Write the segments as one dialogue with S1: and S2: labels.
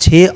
S1: 6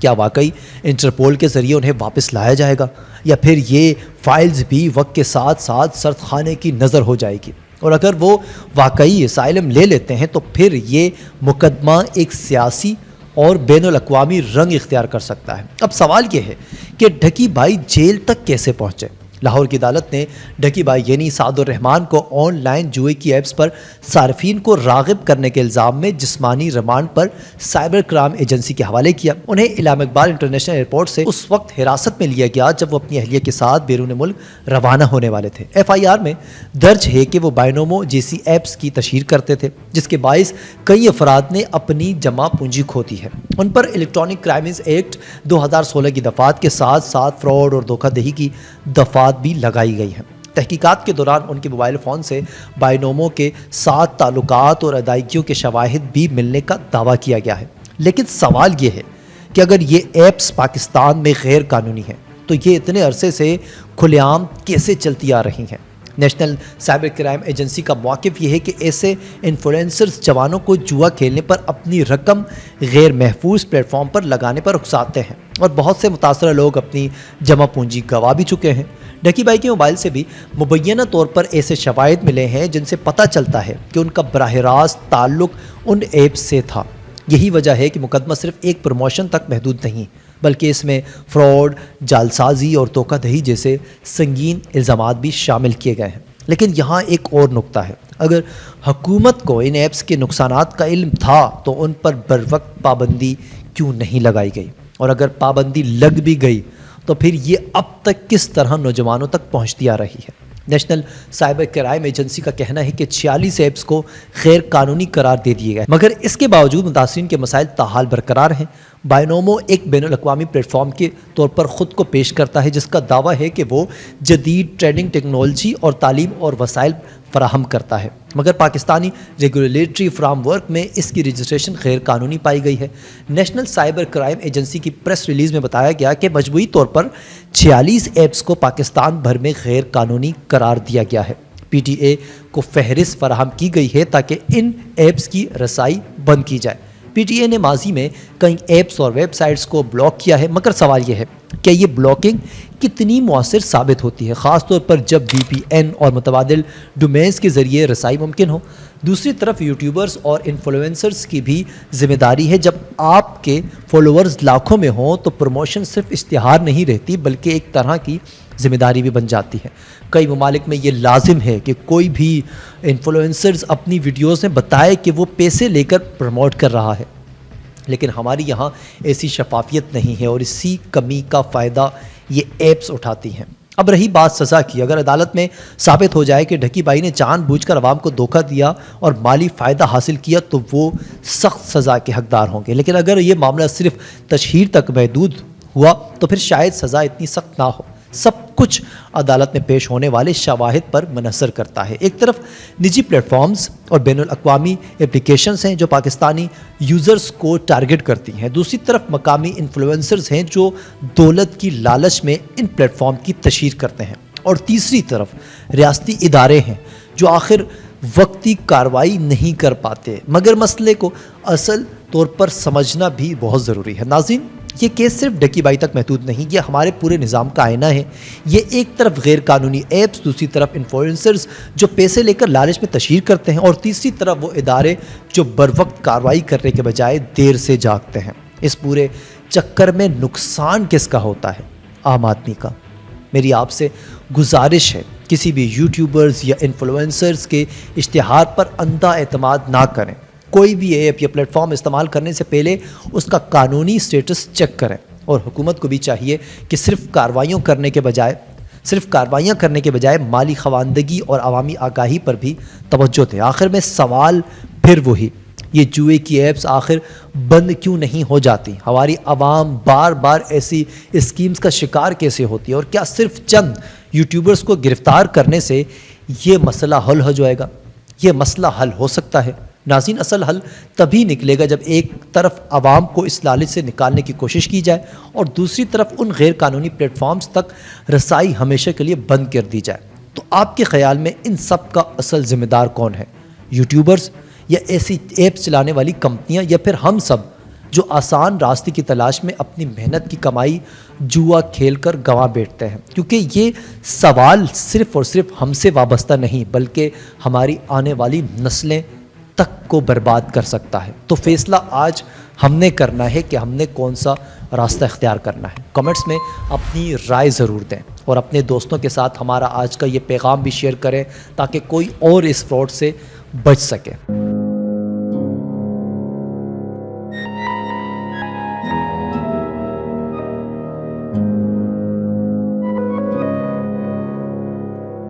S1: کیا واقعی انٹرپول کے ذریعے انہیں واپس لایا جائے گا یا پھر یہ فائلز بھی وقت کے ساتھ ساتھ سرد خانے کی نظر ہو جائے گی؟ اور اگر وہ واقعی اسائلم لے لیتے ہیں تو پھر یہ مقدمہ ایک سیاسی اور بین الاقوامی رنگ اختیار کر سکتا ہے۔ اب سوال یہ ہے کہ ڈھکی بھائی جیل تک کیسے پہنچے؟ لاہور کی عدالت نے ڈھکی بھائی یعنی سعد الرحمان کو آن لائن جوئے کی ایپس پر صارفین کو راغب کرنے کے الزام میں جسمانی ریمانڈ پر سائبر کرائم ایجنسی کے حوالے کیا۔ انہیں علامہ اقبال انٹرنیشنل ایئرپورٹ سے اس وقت حراست میں لیا گیا جب وہ اپنی اہلیہ کے ساتھ بیرون ملک روانہ ہونے والے تھے۔ ایف آئی آر میں درج ہے کہ وہ بائنومو جیسی ایپس کی تشہیر کرتے تھے جس کے باعث کئی افراد نے اپنی جمع پونجی کھوتی ہے۔ ان پر الیکٹرانک کرائمز ایکٹ 2016 کی دفعات کے ساتھ ساتھ فراڈ اور دھوکہ دہی کی دفعات بھی لگائی گئی ہیں۔ تحقیقات کے دوران ان کے موبائل فون سے بائنومو کے 7 تعلقات اور ادائیگیوں کے شواہد بھی ملنے کا دعویٰ کیا گیا ہے۔ لیکن سوال یہ ہے کہ اگر یہ ایپس پاکستان میں غیر قانونی ہیں تو یہ اتنے عرصے سے کھلے عام کیسے چلتی آ رہی ہیں؟ نیشنل سائبر کرائم ایجنسی کا موقف یہ ہے کہ ایسے انفلوئنسرز جوانوں کو جوا کھیلنے پر اپنی رقم غیر محفوظ پلیٹ فارم پر لگانے پر اکساتے ہیں اور بہت سے متاثرہ لوگ اپنی جمع پونجی گنوا بھی چکے ہیں۔ ڈھکی بھائی کے موبائل سے بھی مبینہ طور پر ایسے شواہد ملے ہیں جن سے پتہ چلتا ہے کہ ان کا براہ راست تعلق ان ایپس سے تھا۔ یہی وجہ ہے کہ مقدمہ صرف ایک پروموشن تک محدود نہیں بلکہ اس میں فراڈ، جعلسازی اور دھوکہ دہی جیسے سنگین الزامات بھی شامل کیے گئے ہیں۔ لیکن یہاں ایک اور نقطہ ہے، اگر حکومت کو ان ایپس کے نقصانات کا علم تھا تو ان پر بروقت پابندی کیوں نہیں لگائی گئی؟ اور اگر پابندی لگ بھی گئی تو پھر یہ اب تک کس طرح نوجوانوں تک پہنچتی آ رہی ہے؟ نیشنل سائبر کرائم ایجنسی کا کہنا ہے کہ 46 ایپس کو غیر قانونی قرار دے دیے گئے، مگر اس کے باوجود متاثرین کے مسائل تاحال برقرار ہیں۔ بائنومو ایک بین الاقوامی پلیٹ فارم کے طور پر خود کو پیش کرتا ہے جس کا دعویٰ ہے کہ وہ جدید ٹریڈنگ ٹیکنالوجی اور تعلیم اور وسائل فراہم کرتا ہے، مگر پاکستانی ریگولیٹری فرام ورک میں اس کی رجسٹریشن غیر قانونی پائی گئی ہے۔ نیشنل سائبر کرائم ایجنسی کی پریس ریلیز میں بتایا گیا کہ مجموعی طور پر 46 ایپس کو پاکستان بھر میں غیر قانونی قرار دیا گیا ہے۔ پی ٹی اے کو فہرست فراہم کی گئی ہے تاکہ ان ایپس کی رسائی بند کی جائے۔ پی ٹی اے نے ماضی میں کئی ایپس اور ویب سائٹس کو بلاک کیا ہے، مگر سوال یہ ہے کہ یہ بلاکنگ کتنی مؤثر ثابت ہوتی ہے، خاص طور پر جب وی پی این اور متبادل ڈومینز کے ذریعے رسائی ممکن ہو۔ دوسری طرف یوٹیوبرز اور انفلوئنسرز کی بھی ذمہ داری ہے۔ جب آپ کے فالوورز لاکھوں میں ہوں تو پروموشن صرف اشتہار نہیں رہتی بلکہ ایک طرح کی ذمہ داری بھی بن جاتی ہے۔ کئی ممالک میں یہ لازم ہے کہ کوئی بھی انفلوئنسرز اپنی ویڈیوز میں بتائے کہ وہ پیسے لے کر پروموٹ کر رہا ہے، لیکن ہماری یہاں ایسی شفافیت نہیں ہے اور اسی کمی کا فائدہ یہ ایپس اٹھاتی ہیں۔ اب رہی بات سزا کی، اگر عدالت میں ثابت ہو جائے کہ ڈھکی بھائی نے جان بوجھ کر عوام کو دھوکہ دیا اور مالی فائدہ حاصل کیا تو وہ سخت سزا کے حقدار ہوں گے، لیکن اگر یہ معاملہ صرف تشہیر تک محدود ہوا تو پھر شاید سزا اتنی سخت نہ ہو۔ سب کچھ عدالت میں پیش ہونے والے شواہد پر منحصر کرتا ہے۔ ایک طرف نجی پلیٹ فارمز اور بین الاقوامی اپلیکیشنز ہیں جو پاکستانی یوزرز کو ٹارگٹ کرتی ہیں، دوسری طرف مقامی انفلوئنسرز ہیں جو دولت کی لالچ میں ان پلیٹ فارم کی تشہیر کرتے ہیں، اور تیسری طرف ریاستی ادارے ہیں جو آخر وقتی کارروائی نہیں کر پاتے، مگر مسئلے کو اصل طور پر سمجھنا بھی بہت ضروری ہے۔ ناظرین، یہ کیس صرف ڈھکی بائی تک محدود نہیں، یہ ہمارے پورے نظام کا آئینہ ہے۔ یہ ایک طرف غیر قانونی ایپس، دوسری طرف انفلوئنسرز جو پیسے لے کر لالچ میں تشہیر کرتے ہیں، اور تیسری طرف وہ ادارے جو بروقت کارروائی کرنے کے بجائے دیر سے جاگتے ہیں۔ اس پورے چکر میں نقصان کس کا ہوتا ہے؟ عام آدمی کا۔ میری آپ سے گزارش ہے، کسی بھی یوٹیوبرز یا انفلوئنسرز کے اشتہار پر اندھا اعتماد نہ کریں۔ کوئی بھی ایپ یا پلیٹ فارم استعمال کرنے سے پہلے اس کا قانونی سٹیٹس چیک کریں، اور حکومت کو بھی چاہیے کہ صرف کارروائیاں کرنے کے بجائے مالی خواندگی اور عوامی آگاہی پر بھی توجہ دیں۔ آخر میں سوال پھر وہی، یہ جوئے کی ایپس آخر بند کیوں نہیں ہو جاتی؟ ہماری عوام بار بار ایسی اسکیمز کا شکار کیسے ہوتی ہے؟ اور کیا صرف چند یوٹیوبرز کو گرفتار کرنے سے یہ مسئلہ حل ہو جائے گا؟ یہ مسئلہ حل ہو سکتا ہے ناظرین، اصل حل تبھی نکلے گا جب ایک طرف عوام کو اس لالچ سے نکالنے کی کوشش کی جائے اور دوسری طرف ان غیر قانونی پلیٹ فارمز تک رسائی ہمیشہ کے لیے بند کر دی جائے۔ تو آپ کے خیال میں ان سب کا اصل ذمہ دار کون ہے؟ یوٹیوبرز یا ایسی ایپس چلانے والی کمپنیاں، یا پھر ہم سب جو آسان راستے کی تلاش میں اپنی محنت کی کمائی جوا کھیل کر گنوا بیٹھتے ہیں، کیونکہ یہ سوال صرف اور صرف ہم سے وابستہ نہیں بلکہ ہماری آنے والی نسلیں تک کو برباد کر سکتا ہے۔ تو فیصلہ آج ہم نے کرنا ہے کہ ہم نے کون سا راستہ اختیار کرنا ہے۔ کمنٹس میں اپنی رائے ضرور دیں اور اپنے دوستوں کے ساتھ ہمارا آج کا یہ پیغام بھی شیئر کریں تاکہ کوئی اور اس فراڈ سے بچ سکے۔